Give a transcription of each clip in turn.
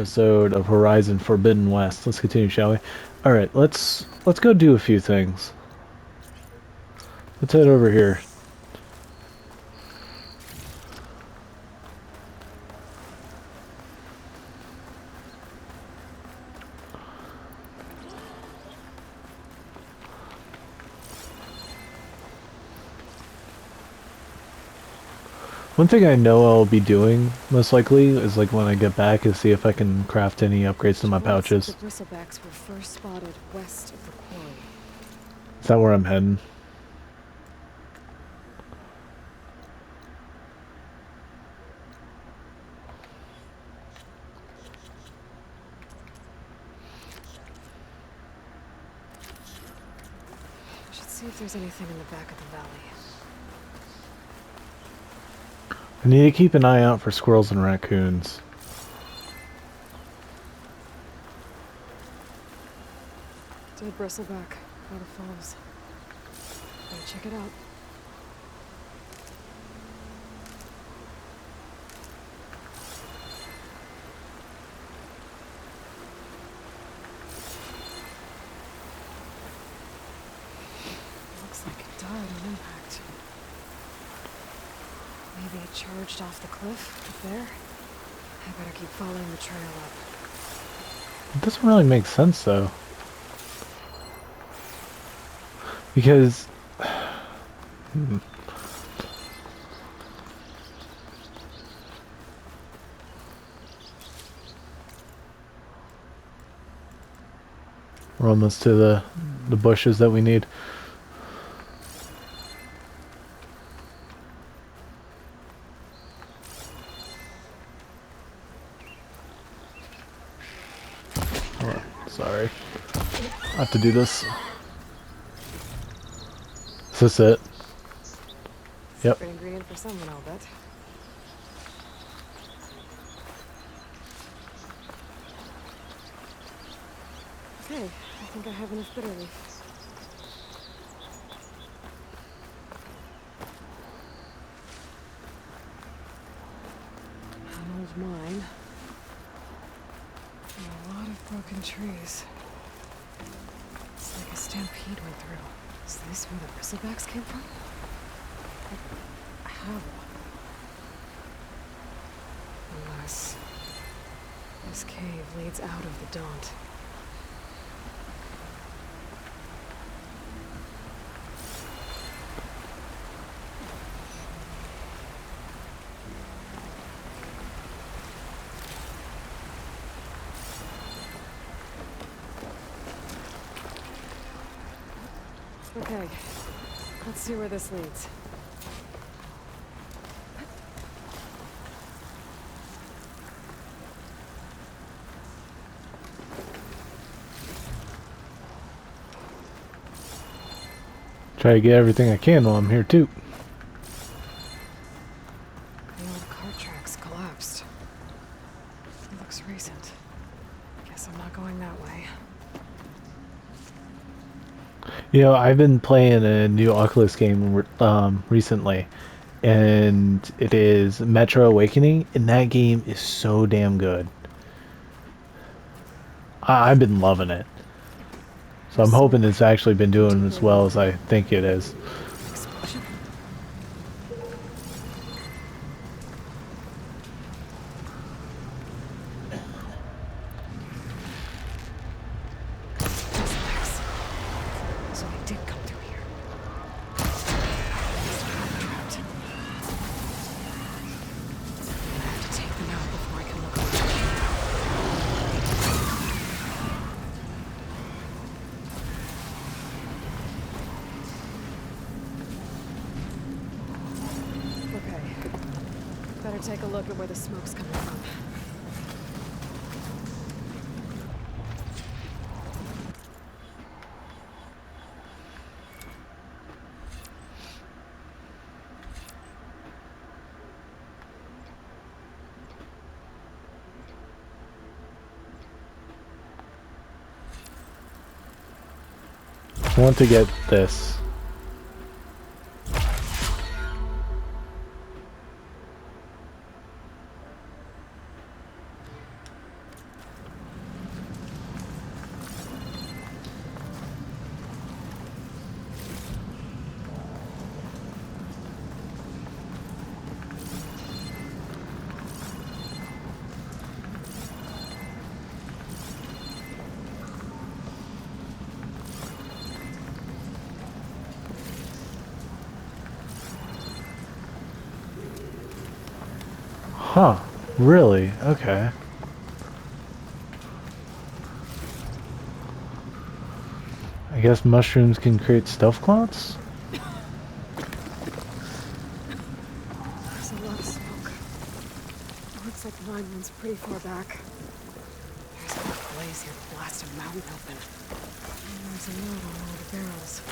episode of Horizon Forbidden West. Let's continue, shall we? All right, let's go do a few things. Let's head over here. One thing I know I'll be doing, most likely, is like when I get back, is see if I can craft any upgrades to my pouches. The bristlebacks were first spotted west of the quarry. Is that where I'm heading? Should see if there's anything in the back of the valley. I need to keep an eye out for squirrels and raccoons. Dead bristleback, by the falls. Gotta check it out. Looks like it died on impact. Maybe it charged off the cliff up there. I better keep following the trail up. It doesn't really make sense, though. Because... We're almost to the bushes that we need. Oh, sorry. I have to do this. Is this it? Yep. Secret ingredient for someone, I'll bet. Okay, I think I have enough bitter leaf. An old mine. And a lot of broken trees. It's like a stampede went through. Is this where the bristlebacks came from? How? Unless this cave leads out of the Daunt. Okay, let's see where this leads. Try to get everything I can while I'm here, too. The old cart tracks collapsed. It looks recent. Guess I'm not going that way. You know, I've been playing a new Oculus game recently, and it is Metro Awakening, and that game is so damn good. I've been loving it. So I'm hoping it's actually been doing as well as I think it is. Explosion? Bristlebacks. So they did come through here. Must have been trapped. I have to take them out before I can look around. Okay. Better take a look at where the smoke's coming from. I want to get this. Huh. Really? Okay. I guess mushrooms can create stealth clouds? There's a lot of smoke. Looks like the mine runs pretty far back. There's enough blaze here to blast a mountain open. And there's a note on one of the barrels.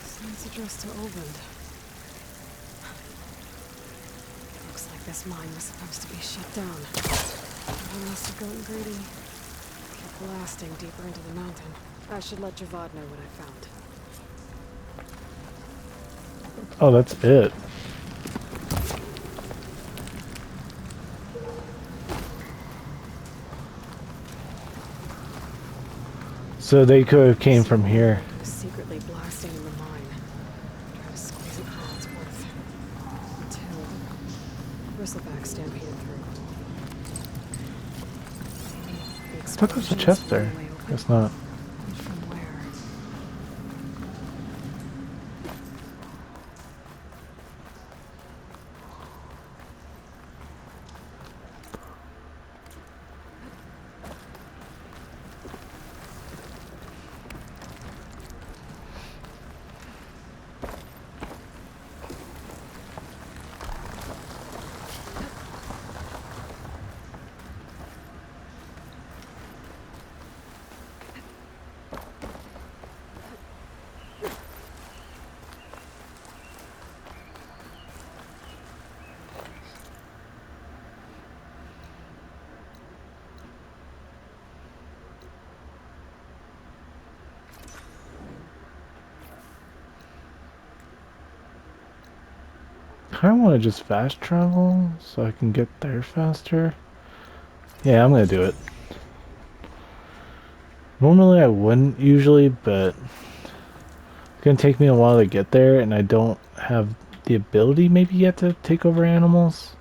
Signs addressed to Oland. Looks like this mine was supposed to be shut down. I must have gotten greedy. Kept blasting deeper into the mountain. I should let Javad know what I found. Oh, that's it. So they could have came from here. He was secretly blasting in the mine. Trying to squeeze it for all it's worth. Until bristleback stampeded through. Maybe the I thought there was a explosion chest was there. one way open. Guess not. But from where? I want to just fast travel so I can get there faster. Yeah, I'm gonna do it. Normally I wouldn't usually, but it's gonna take me a while to get there, and I don't have the ability maybe yet to take over animals.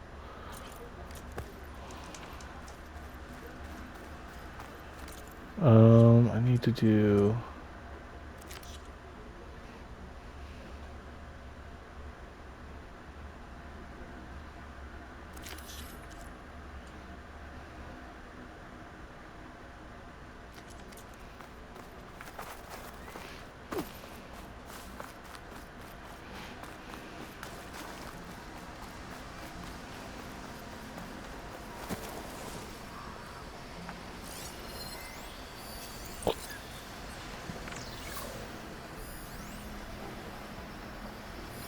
I need to do...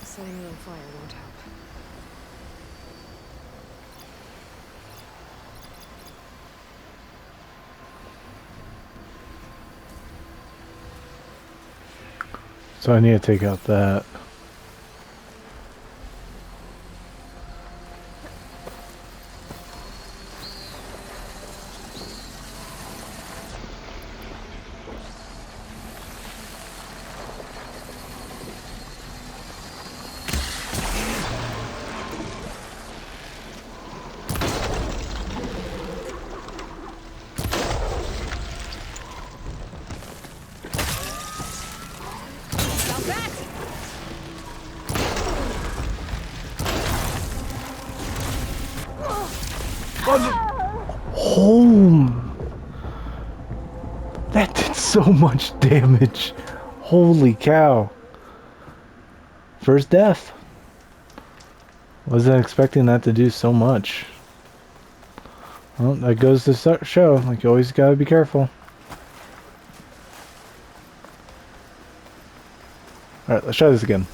Setting it on fire won't help. So I need to take out that. Home! That did so much damage. Holy cow. First death. Wasn't expecting that to do so much. Well, that goes to show. Like, you always gotta be careful. Alright, let's try this again.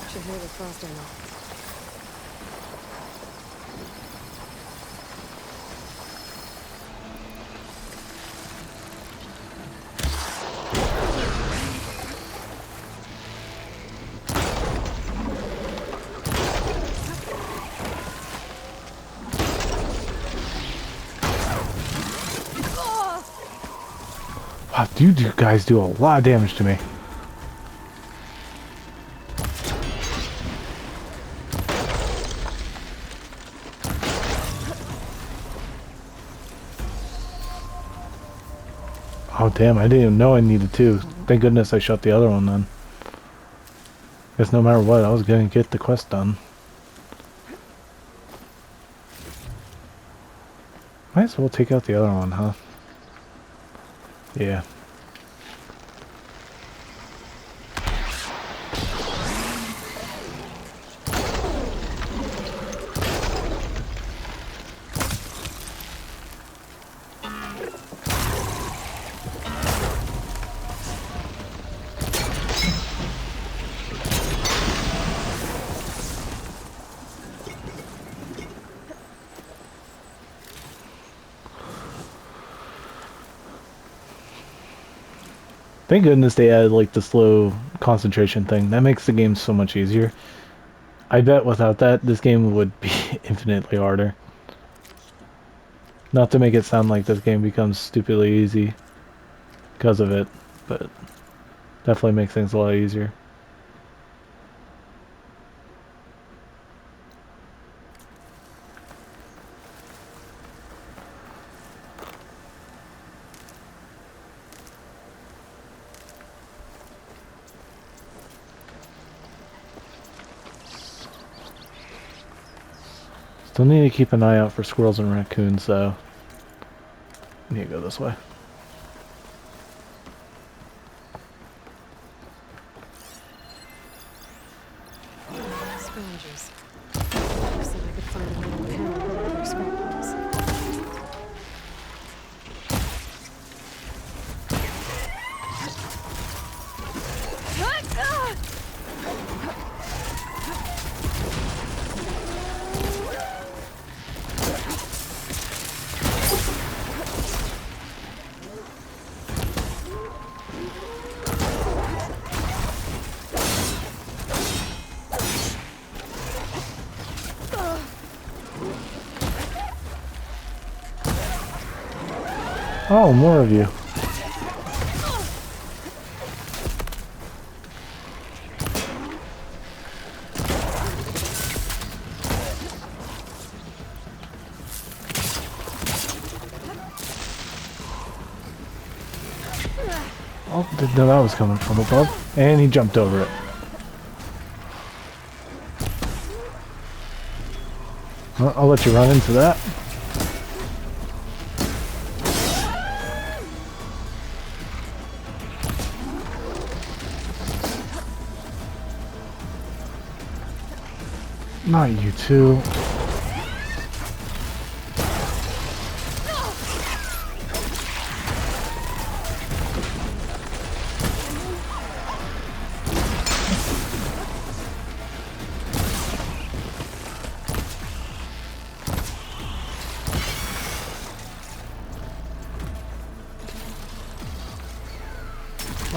Should hear the frost ammo. Wow, you guys do a lot of damage to me. Oh damn, I didn't even know I needed two. Thank goodness I shut the other one then. Guess no matter what, I was gonna get the quest done. Might as well take out the other one, huh? Yeah. Thank goodness they added like the slow concentration thing. That makes the game so much easier. I bet without that, this game would be infinitely harder. Not to make it sound like this game becomes stupidly easy because of it, but definitely makes things a lot easier. Still need to keep an eye out for squirrels and raccoons, though. I need to go this way. Sponges. Looks like I could find a metal panel or other scrap piles. Oh, more of you. Oh, didn't know that was coming from above. And he jumped over it. Well, I'll let you run into that. Not you two.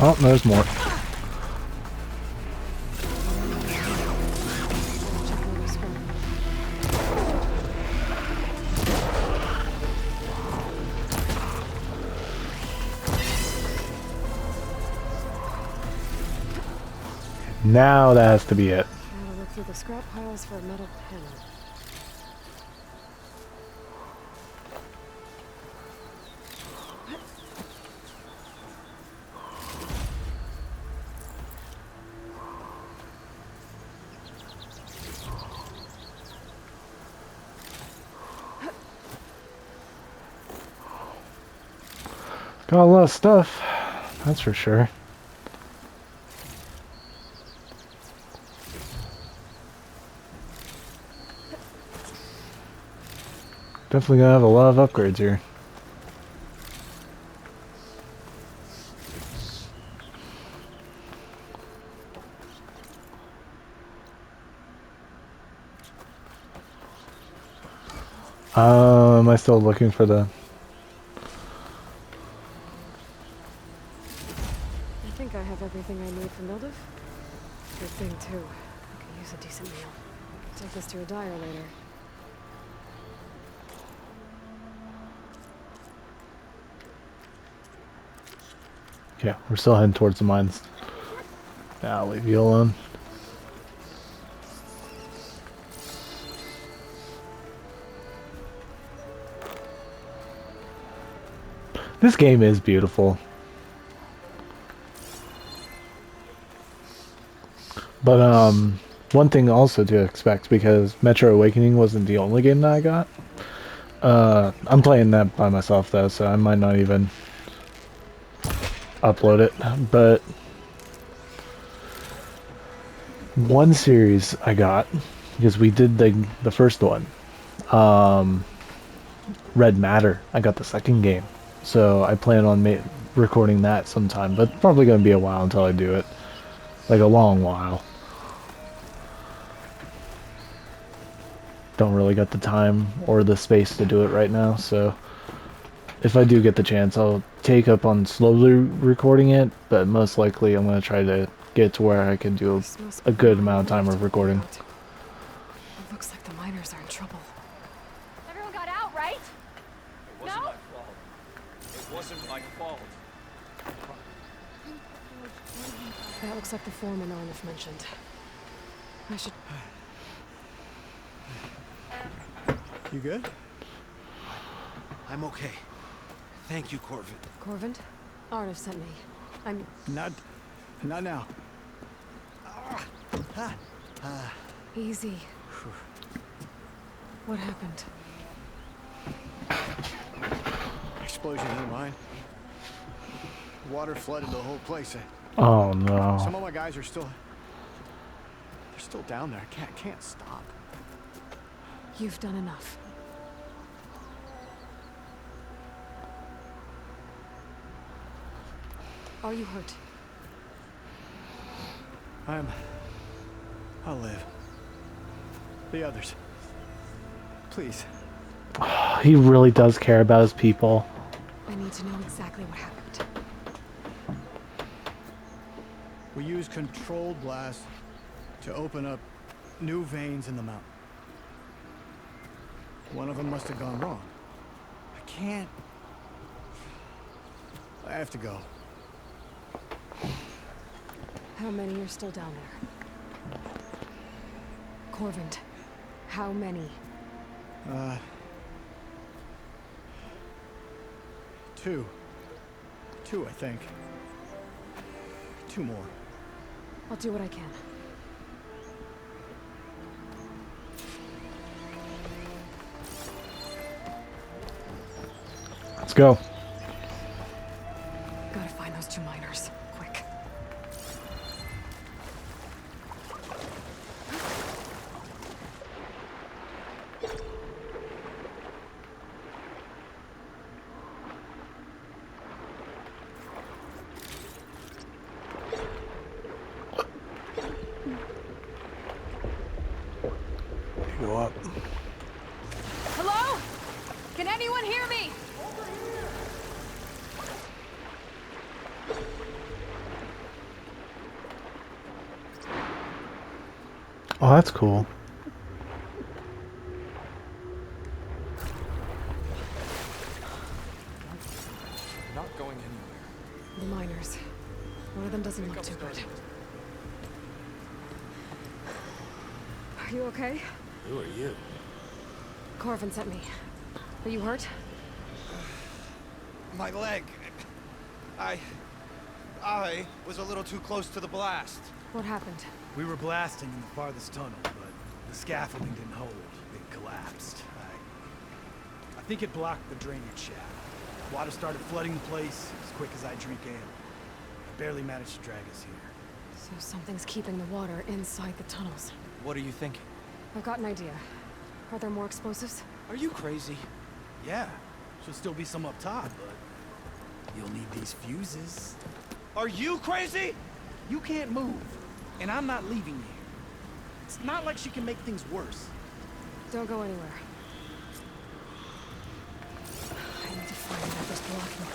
Oh, there's more. Now that has to be it. Gotta look through the scrap piles for a metal panel. Got a lot of stuff, that's for sure. Definitely gonna have a lot of upgrades here. Am I still looking for the... I think I have everything I need for Mildew. Good thing, too. I could use a decent meal. Take this to a dyer later. Yeah, we're still heading towards the mines. I'll leave you alone. This game is beautiful. But one thing also to expect because Metro Awakening wasn't the only game that I got. I'm playing that by myself though, so I might not even upload it. But one series I got because we did the first one, Red Matter. I got the second game, so I plan on recording that sometime. But probably gonna be a while until I do it, like a long while. Don't really got the time or the space to do it right now, so if I do get the chance, I'll take up on slowly recording it, but most likely I'm going to try to get to where I can do This must a be the good mine amount of we time left of on the way recording. out. It looks like the miners are in trouble. Everyone got out, right? It wasn't No? my fault. It wasn't my fault. That looks like the foreman Arnold mentioned. I should... You good? I'm okay. Thank you, Corvin. Corvin? Arnav sent me. I'm... Not now. Easy. What happened? Explosion in the mine. Water flooded the whole place. Oh no. Some of my guys are still... They're still down there. I can't stop. You've done enough. Are you hurt? I'll live. The others. Please. He really does care about his people. I need to know exactly what happened. We use controlled blasts to open up new veins in the mountain. One of them must have gone wrong. I can't... I have to go. How many are still down there? Corvin, how many? Two. Two, I think. Two more. I'll do what I can. Let's go. Gotta find those two miners. Quick. Go up. Hello? Can anyone hear me? Oh, that's cool. Not going anywhere. The miners. One of them doesn't look too good. Are you okay? Who are you? Corvin sent me. Are you hurt? My leg. I was a little too close to the blast. What happened? We were blasting in the farthest tunnel, but the scaffolding didn't hold. It collapsed. I think it blocked the drainage shaft. Water started flooding the place as quick as I drink ale. It barely managed to drag us here. So something's keeping the water inside the tunnels. What are you thinking? I've got an idea. Are there more explosives? Are you crazy? Yeah, should still be some up top, but you'll need these fuses. Are you crazy? You can't move, and I'm not leaving you. It's not like she can make things worse. Don't go anywhere. I need to find whatever's blocking.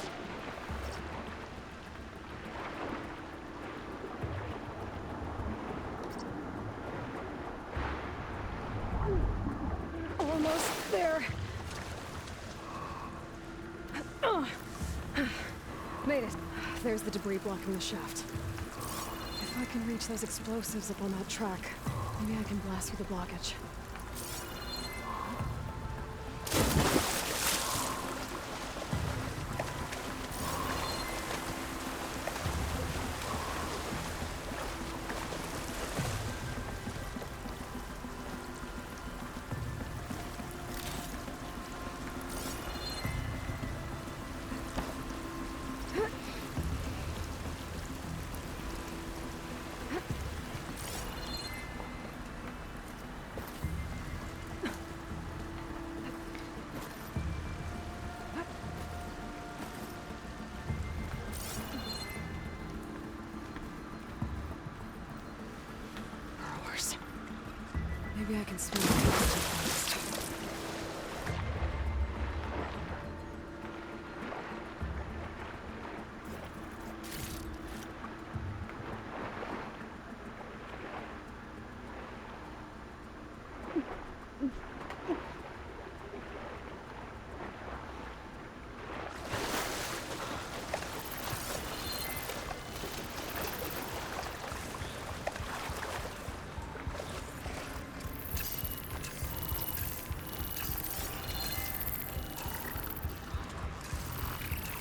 Almost there. Made it. There's the debris blocking the shaft. If I can reach those explosives up on that track, maybe I can blast through the blockage. Maybe I can swim fast.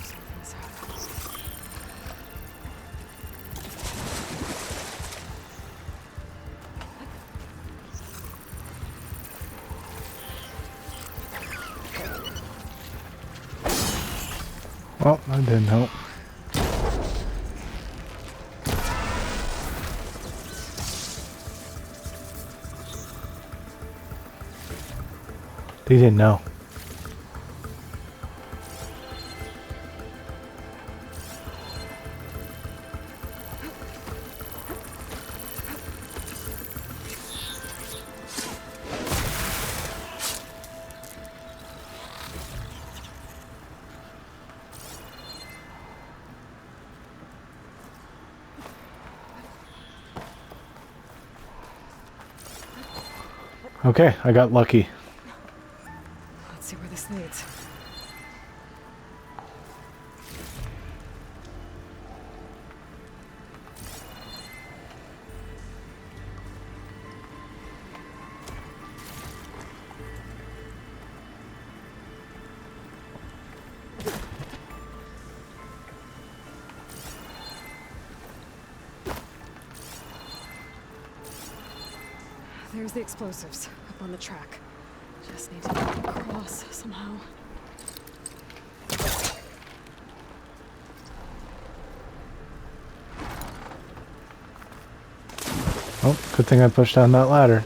Something's happening. Well, that didn't help. They didn't know. Okay, I got lucky. Let's see where this leads. There's the explosives up on the track. Just need to get across somehow. Oh, good thing I pushed down that ladder.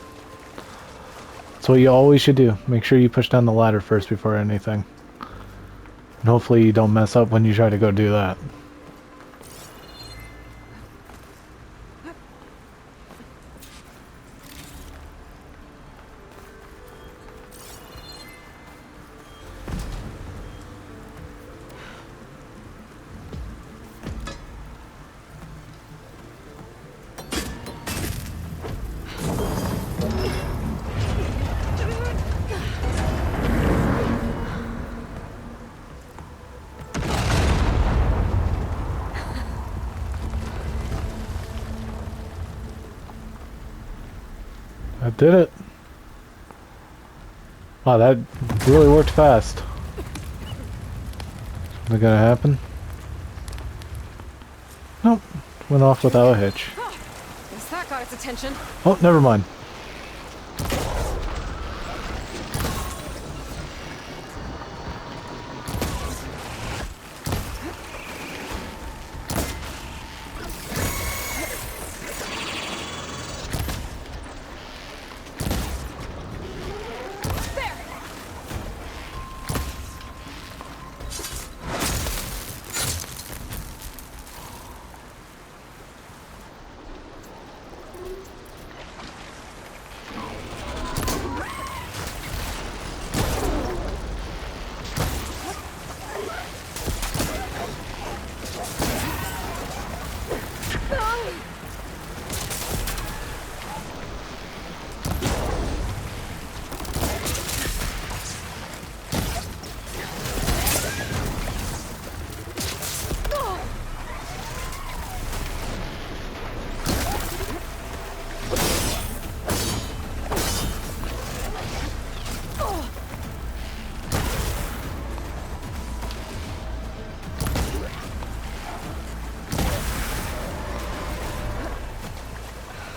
That's what you always should do. Make sure you push down the ladder first before anything. And hopefully you don't mess up when you try to go do that. I did it. Wow, that really worked fast. Is it gonna happen? Nope. Went off without a hitch. Guess that got its attention. Oh, never mind.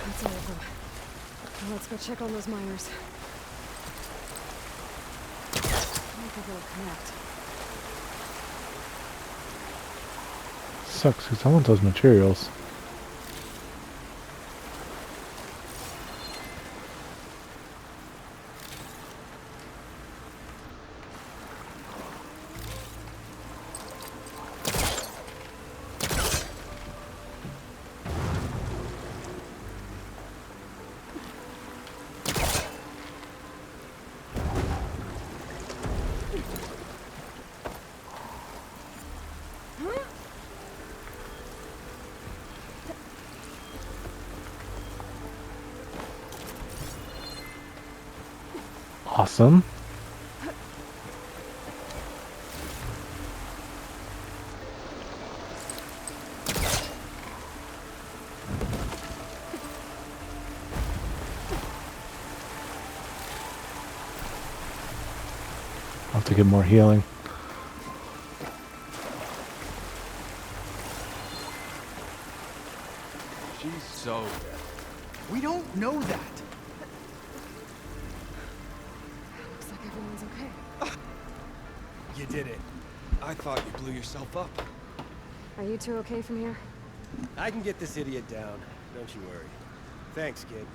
That's all of them. Now let's go check on those miners. I don't think they'll connect. Sucks because I want those materials. Awesome. I'll have to get more healing. She's so dead. We don't know that. Looks like everyone's okay. You did it. I thought you blew yourself up. Are you two okay from here? I can get this idiot down. Don't you worry. Thanks, kid.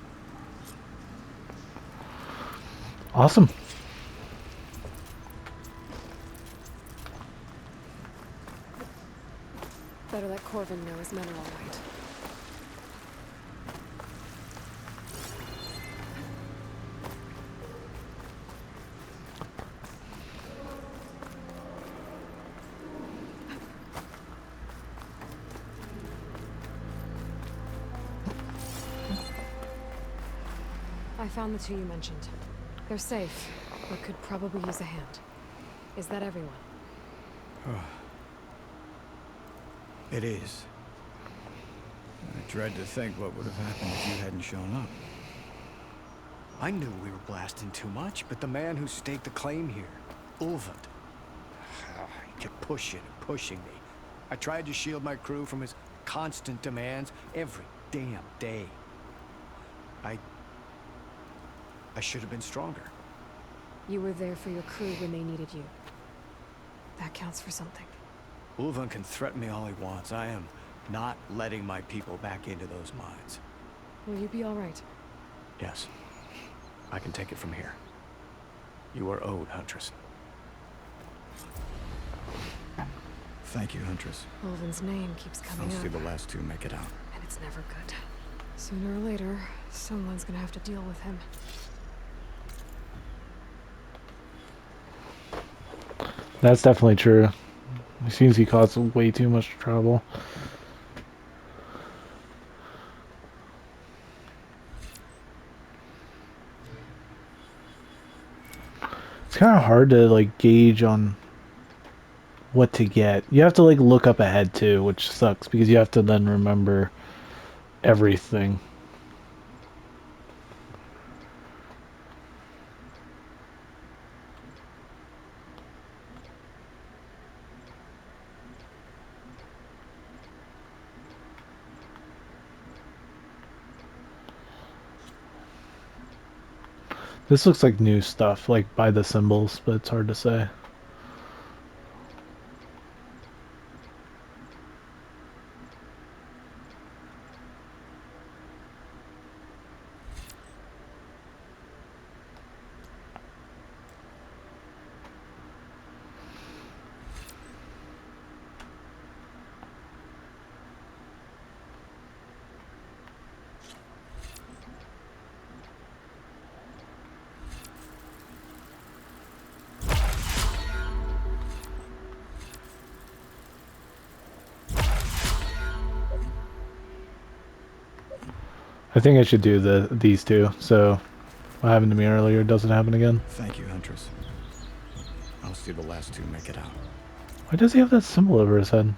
Awesome. Better let Corvin know his men are all right. I found the two you mentioned. They're safe, but could probably use a hand. Is that everyone? It is. I dread to think what would have happened if you hadn't shown up. I knew we were blasting too much, but the man who staked the claim here, Ulvund, he kept pushing and pushing me. I tried to shield my crew from his constant demands every damn day. I should have been stronger. You were there for your crew when they needed you. That counts for something. Ulvund can threaten me all he wants. I am not letting my people back into those mines. Will you be all right? Yes. I can take it from here. You are owed, Huntress. Thank you, Huntress. Ulvin's name keeps coming I'll see up, the last two make it out. and it's never good. Sooner or later, someone's gonna have to deal with him. That's definitely true. It seems he caused way too much trouble. It's kind of hard to like gauge on what to get. You have to like look up ahead too, which sucks because you have to then remember everything. This looks like new stuff, like by the symbols, but it's hard to say. I think I should do these two, so what happened to me earlier doesn't happen again. Thank you, Huntress. I'll see the last two make it out. Why does he have that symbol over his head?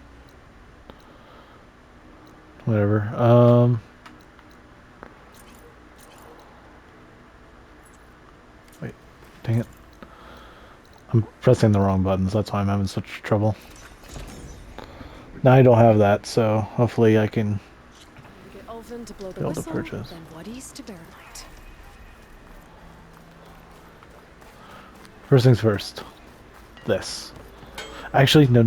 Whatever. Wait, dang it. I'm pressing the wrong buttons, that's why I'm having such trouble. Now I don't have that, so hopefully I can Get Ulvin to blow the be able to whistle, purchase. then Woody's to bear light. First things first. This. Actually, no.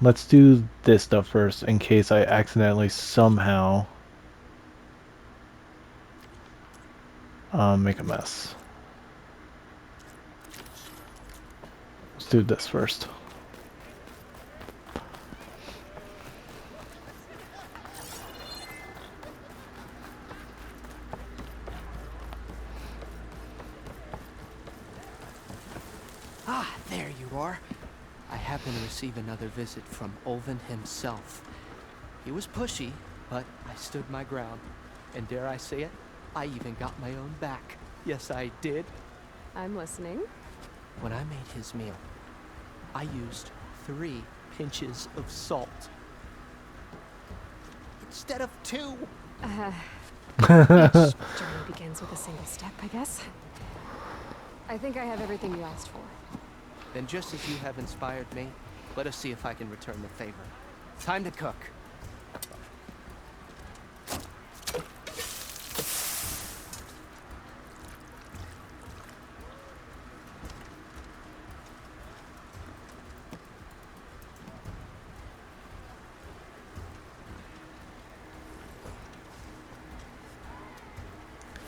Let's do this stuff first in case I accidentally somehow make a mess. Let's do this first. Ah, there you are. I happen to receive another visit from Ulvund himself. He was pushy, but I stood my ground. And dare I say it, I even got my own back. Yes, I did. I'm listening. When I made his meal, I used 3 pinches of salt instead of 2. Each journey begins with a single step, I guess. I think I have everything you asked for. Then just as you have inspired me, let us see if I can return the favor. Time to cook.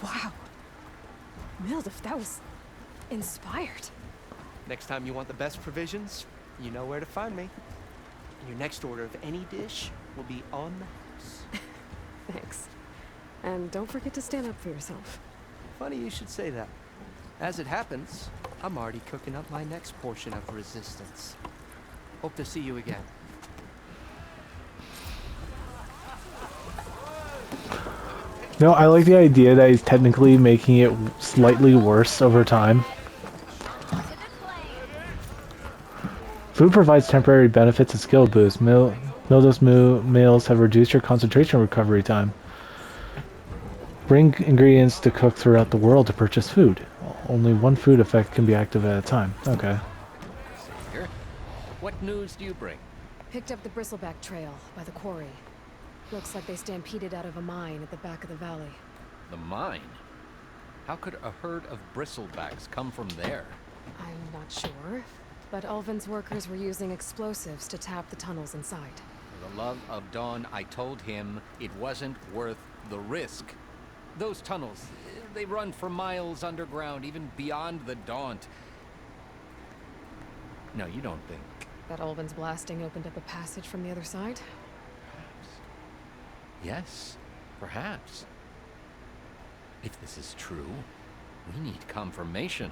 Wow. Mildif, that was inspired. Next time you want the best provisions, you know where to find me. Your next order of any dish will be on the house. Thanks. And don't forget to stand up for yourself. Funny you should say that. As it happens, I'm already cooking up my next portion of resistance. Hope to see you again. No, I like the idea that he's technically making it slightly worse over time. Food provides temporary benefits and skill boosts. Mildif's meals have reduced your concentration recovery time. Bring ingredients to cook throughout the world to purchase food. Only one food effect can be active at a time. Okay. Savior, what news do you bring? Picked up the bristleback trail by the quarry. Looks like they stampeded out of a mine at the back of the valley. The mine? How could a herd of bristlebacks come from there? I'm not sure, but Ulvin's workers were using explosives to tap the tunnels inside. For the love of Dawn, I told him it wasn't worth the risk. Those tunnels, they run for miles underground, even beyond the Daunt. No, you don't think. That Ulvin's blasting opened up a passage from the other side? Yes, perhaps. If this is true, we need confirmation.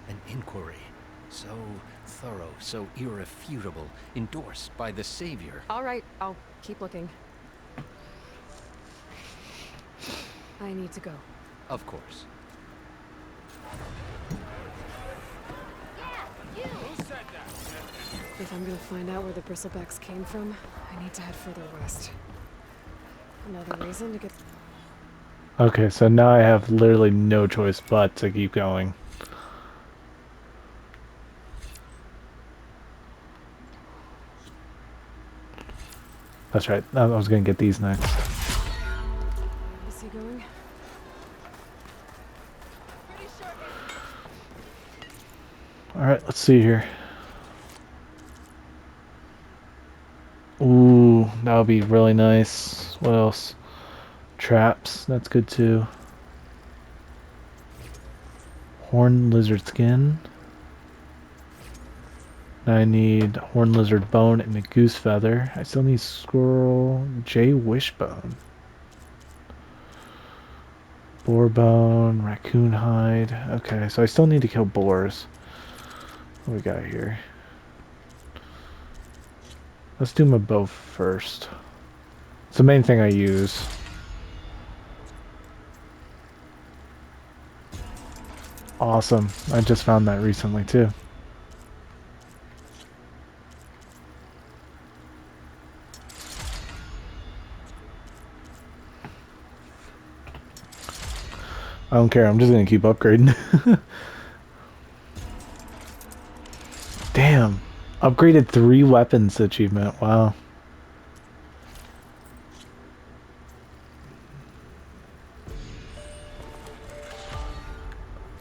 An inquiry. So thorough, so irrefutable, endorsed by the Savior. All right, I'll keep looking. I need to go. Of course. If I'm gonna find out where the bristlebacks came from, I need to head further west. Another reason to get... Okay, so now I have literally no choice but to keep going. That's right. I was gonna get these next. Is he going? Alright, let's see here. Ooh, that would be really nice. What else? Traps, that's good too. Horn lizard skin. Now I need horn lizard bone and a goose feather. I still need squirrel jay wishbone. Boar bone, raccoon hide. Okay, so I still need to kill boars. What we got here? Let's do my bow first. It's the main thing I use. Awesome. I just found that recently too. I don't care. I'm just going to keep upgrading. Damn. Upgraded 3 weapons achievement. Wow.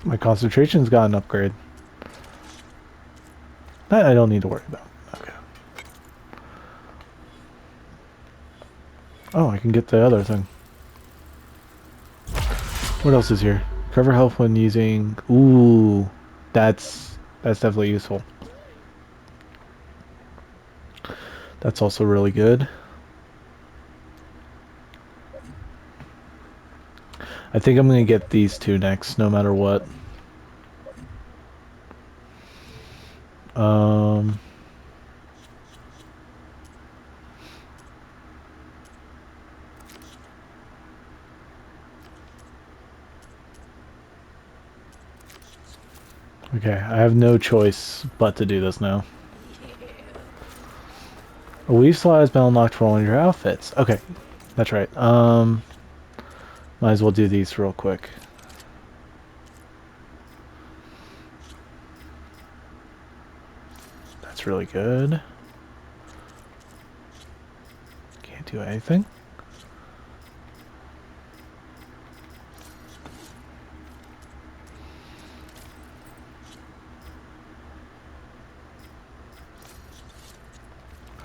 My concentration's got an upgrade. That I don't need to worry about. Okay. Oh, I can get the other thing. What else is here? Recover health when using... Ooh. That's definitely useful. That's also really good. I think I'm going to get these two next, no matter what. Okay, I have no choice but to do this now. A weave slot has been unlocked for all your outfits. Okay, that's right. Might as well do these real quick. That's really good. Can't do anything.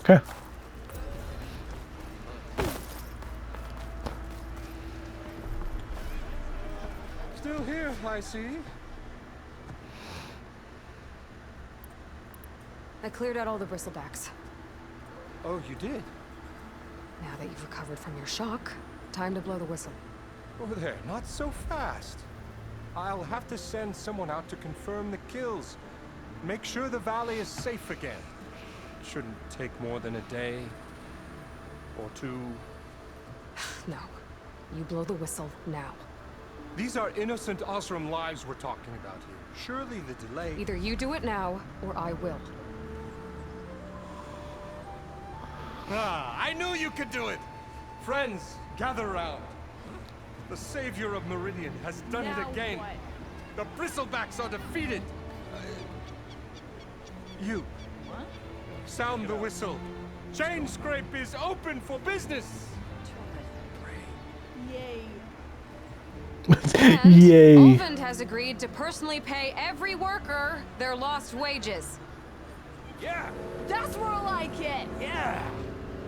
Okay. Still here, I see. I cleared out all the bristlebacks. Oh, you did? Now that you've recovered from your shock, time to blow the whistle. Over there, not so fast. I'll have to send someone out to confirm the kills. Make sure the valley is safe again. Shouldn't take more than a day. Or two. No. You blow the whistle now. These are innocent Osram lives we're talking about here. Surely the delay... Either you do it now, or I will. Ah, I knew you could do it! Friends, gather round. The savior of Meridian has done it again. The bristlebacks are defeated. You. What? Sound the whistle. Chain Scrape is open for business. Yay. And Yay. Olvend has agreed to personally pay every worker their lost wages. Yeah. That's more like it. Yeah.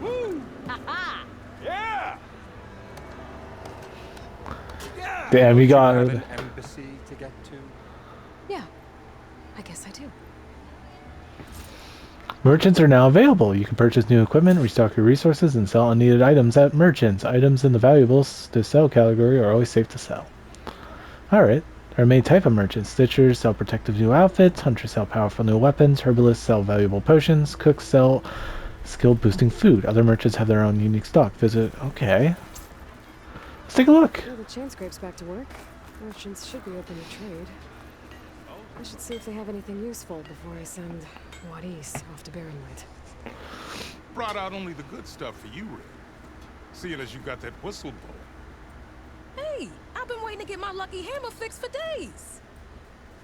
Woo. Haha. Yeah. Yeah. Damn, you got Have it. an embassy to get to. Yeah, I guess I do. Merchants are now available. You can purchase new equipment, restock your resources, and sell unneeded items at merchants. Items in the valuables to sell category are always safe to sell. Alright. There are many type of merchants. Stitchers sell protective new outfits. Hunters sell powerful new weapons. Herbalists sell valuable potions. Cooks sell skill boosting food. Other merchants have their own unique stock. Visit... Okay. Let's take a look. Well, the chain scrape's back to work. Merchants should be open to trade. I should see if they have anything useful before I send Wadis off to Barrenlight. Brought out only the good stuff for you, Red. Seeing as you got that whistle blow. Hey, I've been waiting to get my lucky hammer fixed for days.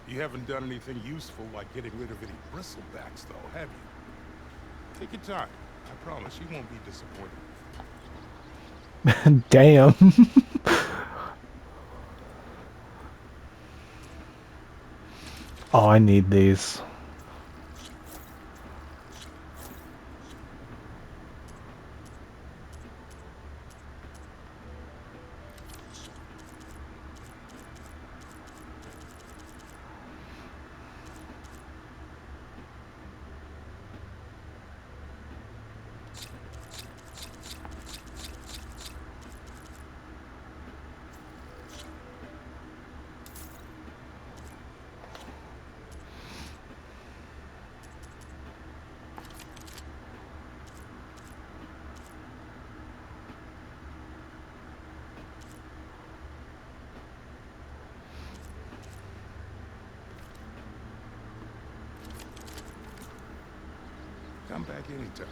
You haven't done anything useful like getting rid of any bristlebacks, though, have you? Take your time. I promise you won't be disappointed. Damn. Oh, I need these. Come back anytime.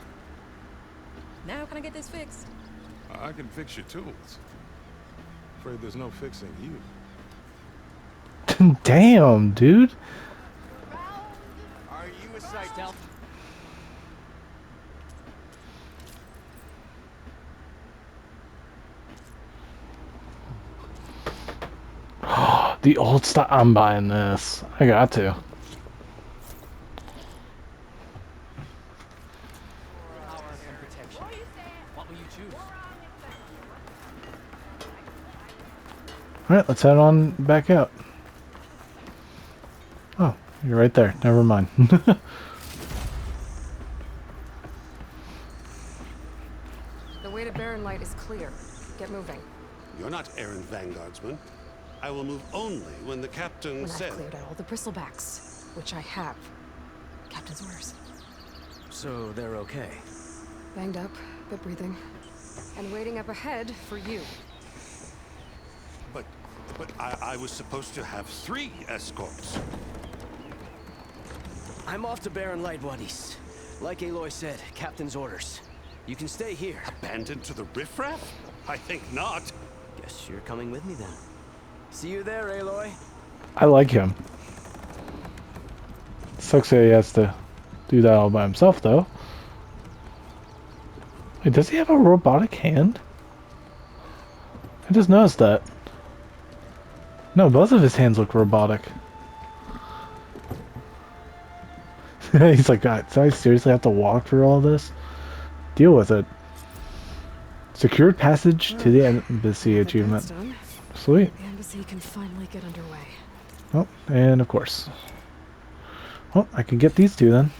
Now can I get this fixed? I can fix your tools. Afraid there's no fixing you. Damn, dude. Are you a sight? The old stuff. I'm buying this. I got to. What will you choose? Alright, let's head on back out. Oh, you're right there. Never mind. The way to Barrenlight is clear. Get moving. You're not errant vanguardsman. I will move only when the captain When says. I've cleared out all the bristlebacks, which I have. Captain's orders. So they're okay. Banged up, but breathing. And waiting up ahead for you. But I was supposed to have 3 escorts. I'm off to Barren Light, Wadis. Like Aloy said, Captain's orders. You can stay here. Abandoned to the riffraff? I think not. Guess you're coming with me then. See you there, Aloy. I like him. Sucks that he has to do that all by himself, though. Wait, does he have a robotic hand? I just noticed that. No, both of his hands look robotic. He's like, God, do I seriously have to walk through all this? Deal with it. Secured passage to the embassy achievement. Done, Sweet. the embassy can finally get underway. Oh, and of course. Well, I can get these two then.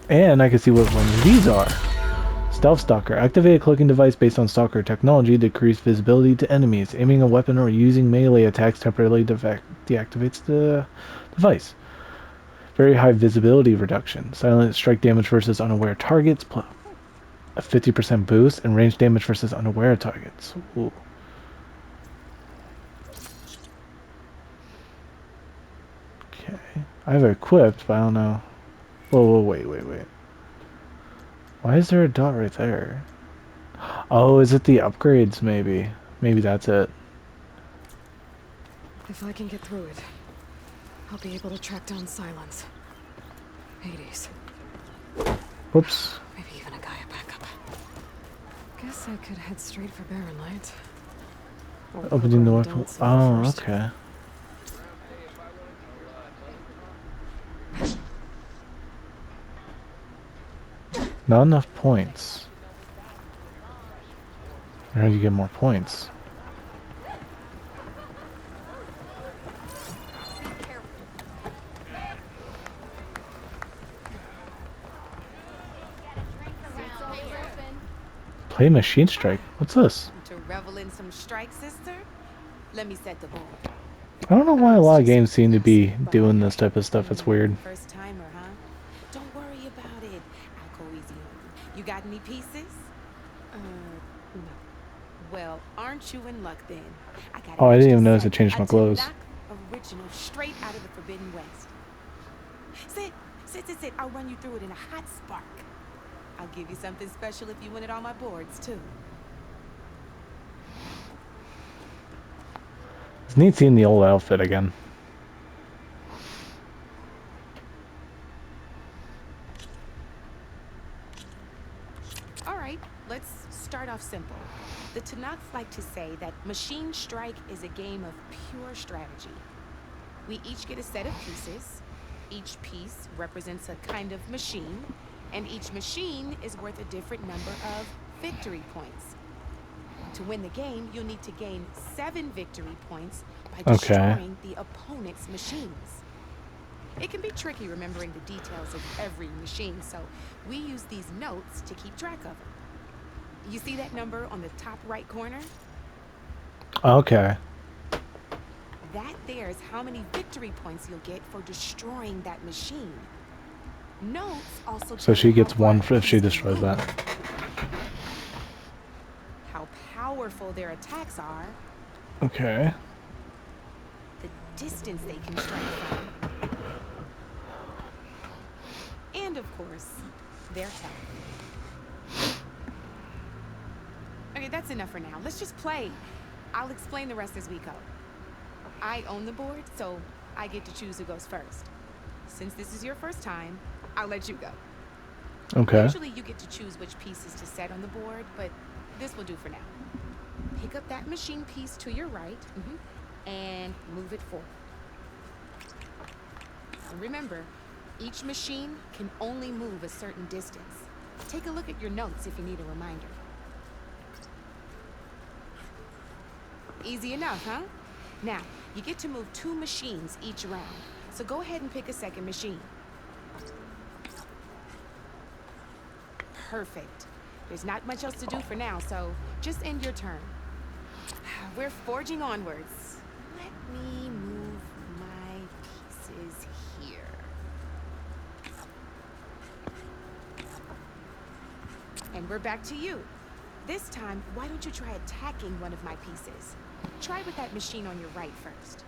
And I can see what ones these are. Stealth Stalker. Activate a cloaking device based on Stalker technology to decrease visibility to enemies. Aiming a weapon or using melee attacks temporarily deactivates the device. Very high visibility reduction. Silent strike damage versus unaware targets. A 50% boost. And range damage versus unaware targets. Ooh. Okay. I have it equipped, but I don't know. Whoa, wait. Why is there a dot right there? Oh, is it the upgrades, maybe? Maybe that's it. If I can get through it, I'll be able to track down Silence. Hades. Whoops. Maybe even a Gaia backup. Guess I could head straight for Barren Light. Or Opening the look weapon. around Dulce Oh, first. okay. Not enough points. How do you get more points? Play Machine Strike. What's this? To revel in some strike, sister? Let me set the board. I don't know why a lot of games seem to be doing this type of stuff. It's weird. First timer, huh? Don't worry about it. I'll go easy on you. You got any pieces? No. Well, aren't you in luck then? I got Oh, I didn't even notice I changed my clothes. Original, straight out of the Forbidden West. Sit. I'll run you through it in a hot spark. I'll give you something special if you win it on my boards, too. It's neat seeing the old outfit again. All right, let's start off simple. The Tanakhs like to say that Machine Strike is a game of pure strategy. We each get a set of pieces. Each piece represents a kind of machine, and each machine is worth a different number of victory points. To win the game, you'll need to gain 7 victory points by destroying the opponent's machines. It can be tricky remembering the details of every machine, so we use these notes to keep track of them. You see that number on the top right corner? Okay. That there is how many victory points you'll get for destroying that machine. Notes also. So she gets 1 if she destroys that. How powerful their attacks are. Okay. The distance they can strike from. And of course, their health. Okay, that's enough for now. Let's just play. I'll explain the rest as we go. I own the board, so I get to choose who goes first. Since this is your first time, I'll let you go. Okay. Usually you get to choose which pieces to set on the board, but this will do for now. Pick up that machine piece to your right, and move it forward. And remember, each machine can only move a certain distance. Take a look at your notes if you need a reminder. Easy enough, huh? Now, you get to move 2 machines each round, so go ahead and pick a second machine. Perfect. There's not much else to do for now, so just end your turn. We're forging onwards. Let me move my pieces here. And we're back to you. This time, why don't you try attacking one of my pieces? Try with that machine on your right first.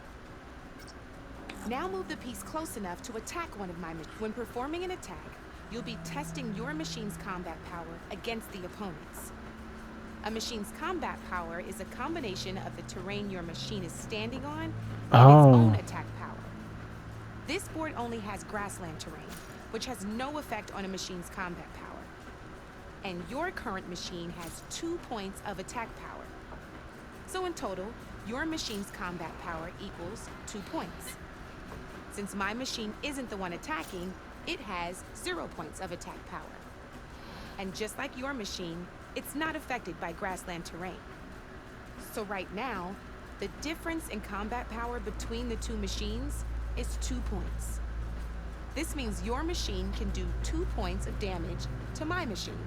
Now move the piece close enough to attack one of my machines. When performing an attack, you'll be testing your machine's combat power against the opponent's. A machine's combat power is a combination of the terrain your machine is standing on and its own attack power. This board only has grassland terrain, which has no effect on a machine's combat power. And your current machine has 2 points of attack power. So in total, your machine's combat power equals 2 points. Since my machine isn't the one attacking, it has 0 points of attack power. And just like your machine, it's not affected by grassland terrain. So right now, the difference in combat power between the two machines is 2 points. This means your machine can do 2 points of damage to my machine.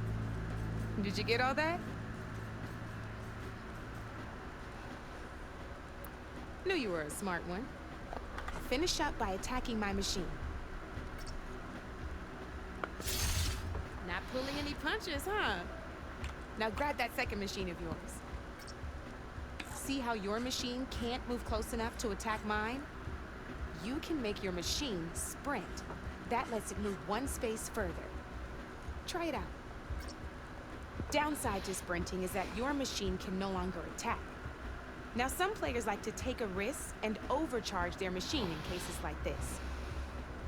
Did you get all that? Knew you were a smart one. Finish up by attacking my machine. Not pulling any punches, huh? Now grab that second machine of yours. See how your machine can't move close enough to attack mine? You can make your machine sprint. That lets it move 1 space further. Try it out. Downside to sprinting is that your machine can no longer attack. Now some players like to take a risk and overcharge their machine in cases like this.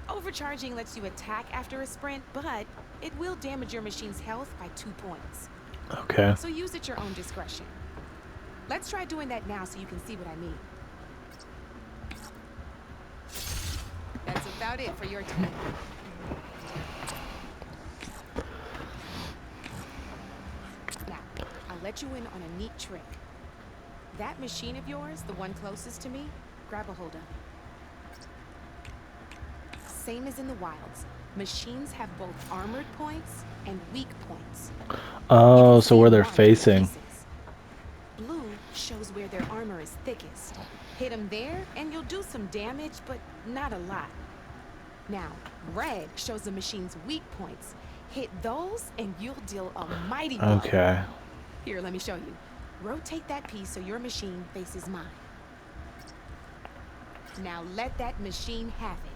Overcharging lets you attack after a sprint, but it will damage your machine's health by 2 points. Okay. So use at your own discretion. Let's try doing that now so you can see what I mean. That's about it for your turn. Now, I'll let you in on a neat trick. That machine of yours, the one closest to me, grab a hold of it. Same as in the wilds. Machines have both armored points and weak points. Oh, so where they're facing. Blue shows where their armor is thickest. Hit them there and you'll do some damage, but not a lot. Now, red shows the machine's weak points. Hit those and you'll deal a mighty blow. Okay. Here, let me show you. Rotate that piece so your machine faces mine. Now let that machine have it.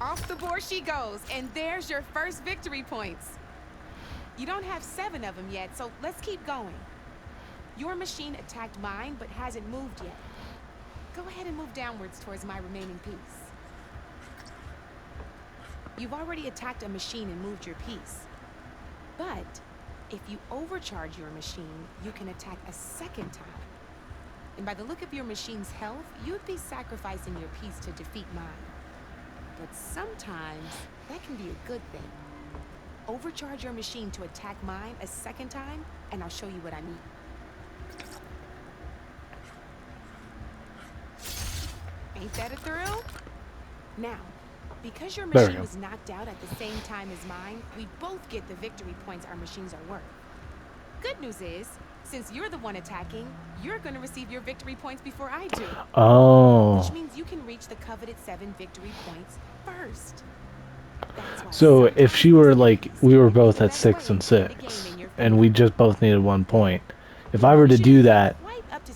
Off the board she goes, and there's your first victory points. You don't have 7 of them yet, so let's keep going. Your machine attacked mine, but hasn't moved yet. Go ahead and move downwards towards my remaining piece. You've already attacked a machine and moved your piece. But if you overcharge your machine, you can attack a second time. And by the look of your machine's health, you'd be sacrificing your piece to defeat mine. But sometimes that can be a good thing. Overcharge your machine to attack mine a second time, and I'll show you what I mean. Ain't that a thrill? Now, because your machine was knocked out at the same time as mine, we both get the victory points our machines are worth. Good news is, since you're the one attacking, you're going to receive your victory points before I do. Oh. Which means you can reach the coveted 7 victory points first. So if she were like, we were both at 6 and 6, and we just both needed 1 point, if I were to do that,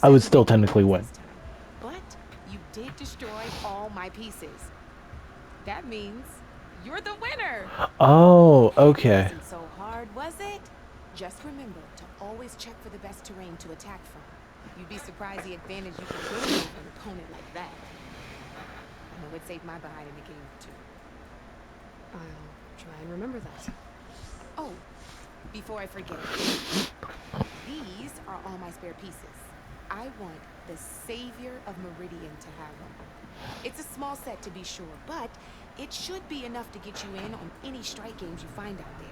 I would still technically win. But you did destroy all my pieces. That means you're the winner. Oh, okay. Wasn't so hard, was it? Just remember to always check for the best terrain to attack from. You'd be surprised the advantage you can gain over an opponent like that. I know it saved my behind in a game or 2. I'll try and remember that. Oh, before I forget, these are all my spare pieces. I want the Savior of Meridian to have them. It's a small set to be sure, but it should be enough to get you in on any strike games you find out there.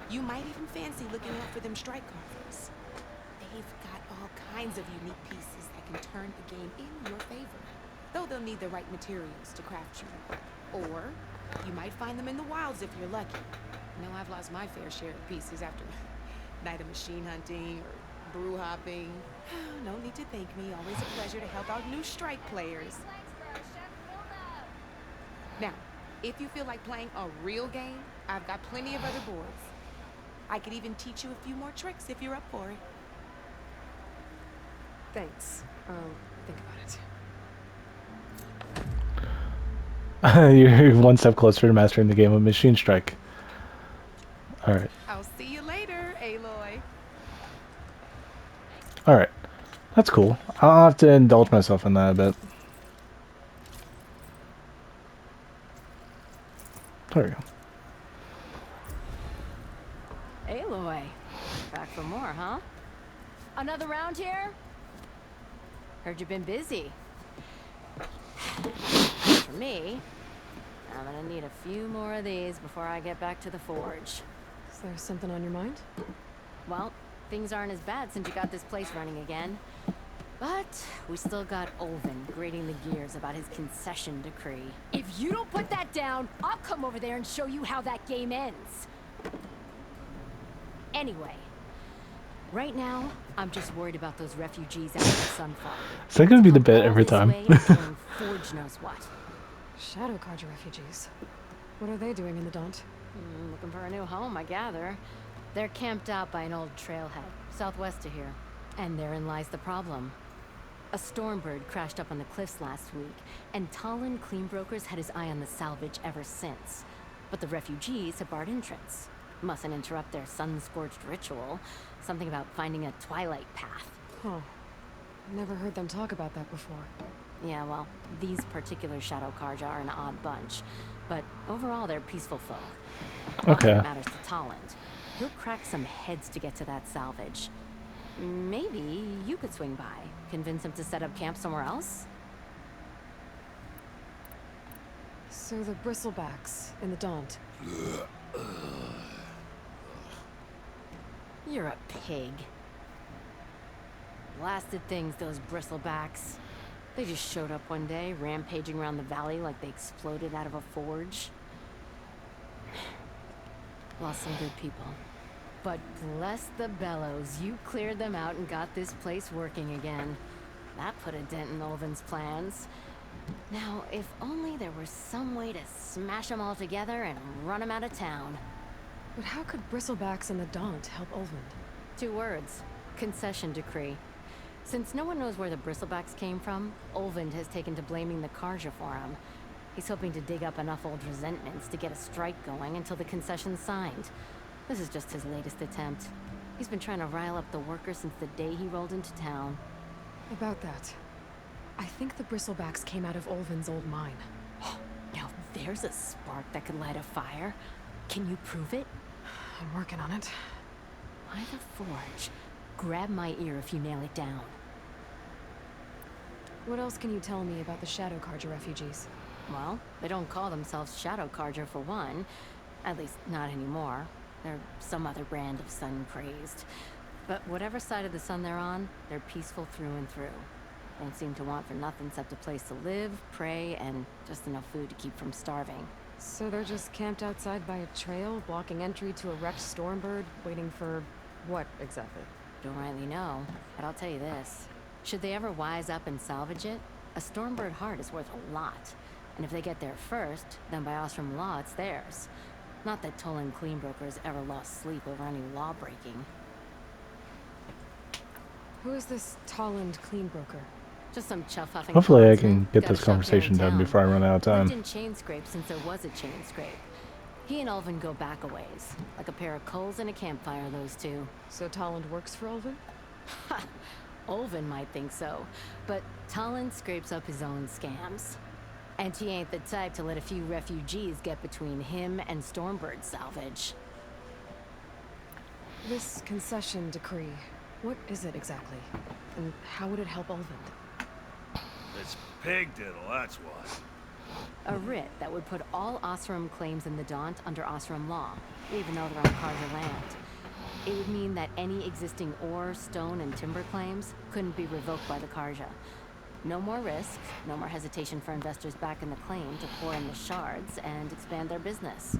You might even fancy looking out for them strike carvers. They've got all kinds of unique pieces that can turn the game in your favor, though they'll need the right materials to craft you. Or you might find them in the wilds if you're lucky. I know I've lost my fair share of pieces after night of machine hunting or brew hopping. No need to thank me. Always a pleasure to help out new strike players. Now, if you feel like playing a real game, I've got plenty of other boards. I could even teach you a few more tricks if you're up for it. Thanks. I'll think about it. You're one step closer to mastering the game of Machine Strike. Alright. I'll see you later, Aloy. Alright. That's cool. I'll have to indulge myself in that a bit. There we go. Aloy. Back for more, huh? Another round here? Heard you've been busy. For me, I'm gonna need a few more of these before I get back to the forge. Is there something on your mind? Well, things aren't as bad since you got this place running again. But we still got Olvin grating the gears about his concession decree. If you don't put that down, I'll come over there and show you how that game ends. Anyway, right now, I'm just worried about those refugees out in Sunfall. Is that gonna be the bit every time? Forge knows what. Shadow Carja refugees. What are they doing in the Daunt? Looking for a new home, I gather. They're camped out by an old trailhead, southwest of here. And therein lies the problem. A Stormbird crashed up on the cliffs last week, and Talon Cleanbrokers had his eye on the salvage ever since. But the refugees have barred entrance. Mustn't interrupt their sun-scorched ritual. Something about finding a twilight path. Huh. Never heard them talk about that before. Yeah, well, these particular Shadow Carja are an odd bunch. But overall, they're peaceful folk. Okay. It matters to Talon. He'll crack some heads to get to that salvage. Maybe you could swing by, convince him to set up camp somewhere else? So the bristlebacks in the Daunt. You're a pig. Blasted things, those bristlebacks. They just showed up one day, rampaging around the valley like they exploded out of a forge. Lost some good people. But bless the bellows, you cleared them out and got this place working again. That put a dent in Olvin's plans. Now, if only there was some way to smash them all together and run them out of town. But how could bristlebacks in the Daunt help Olvin? 2 words. Concession decree. Since no one knows where the bristlebacks came from, Olvind has taken to blaming the Carja for them. He's hoping to dig up enough old resentments to get a strike going until the concession's signed. This is just his latest attempt. He's been trying to rile up the workers since the day he rolled into town. About that, I think the bristlebacks came out of Olvin's old mine. Now there's a spark that could light a fire. Can you prove it? I'm working on it. By the forge. Grab my ear if you nail it down. What else can you tell me about the Shadow Carja refugees? Well, they don't call themselves Shadow Carja for one. At least, not anymore. They're some other brand of sun-crazed. But whatever side of the sun they're on, they're peaceful through and through. Don't seem to want for nothing except a place to live, pray, and just enough food to keep from starving. So they're just camped outside by a trail, blocking entry to a wrecked Stormbird, waiting for what exactly? Don't rightly know, but I'll tell you this. Should they ever wise up and salvage it, a Stormbird heart is worth a lot. And if they get there first, then by Ostrom law, it's theirs. Not that Tolan Cleanbrokers ever lost sleep over any law breaking. Who is this Tolland Cleanbroker? Just some chuff-huffing. Hopefully I can get this conversation done before I run out of time. Lived in chain scrape since there was a chain scrape. He and Olvin go back a ways. Like a pair of coals and a campfire, those two. So Tolland works for Olvin? Ha! Olvin might think so, but Tolland scrapes up his own scams. And he ain't the type to let a few refugees get between him and Stormbird salvage. This concession decree, what is it exactly? And how would it help Olvin? It's pig diddle, that's what. A writ that would put all Osram claims in the Daunt under Osram law, even though they're on Carja land. It would mean that any existing ore, stone, and timber claims couldn't be revoked by the Carja. No more risk, no more hesitation for investors back in the claim to pour in the shards and expand their business.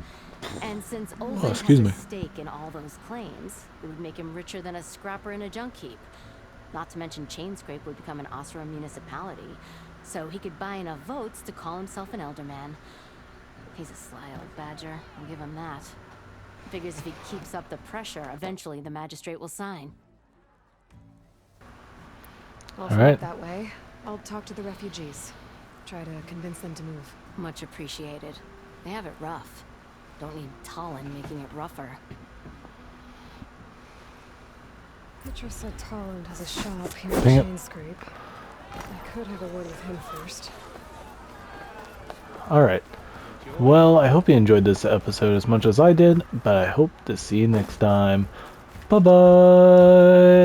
And since Olvin has a stake in all those claims, it would make him richer than a scrapper in a junk heap. Not to mention Chainscrape would become an Osram municipality, so he could buy enough votes to call himself an elderman. He's a sly old badger, I'll give him that. Figures if he keeps up the pressure, eventually the magistrate will sign. I'll fight that way. I'll talk to the refugees. Try to convince them to move. Much appreciated. They have it rough. Don't need Talon making it rougher. Petra said Tolland has a shop here in Dang it. Chainscrape. I could have a word with him first. Alright. Well, I hope you enjoyed this episode as much as I did, but I hope to see you next time. Bye-bye!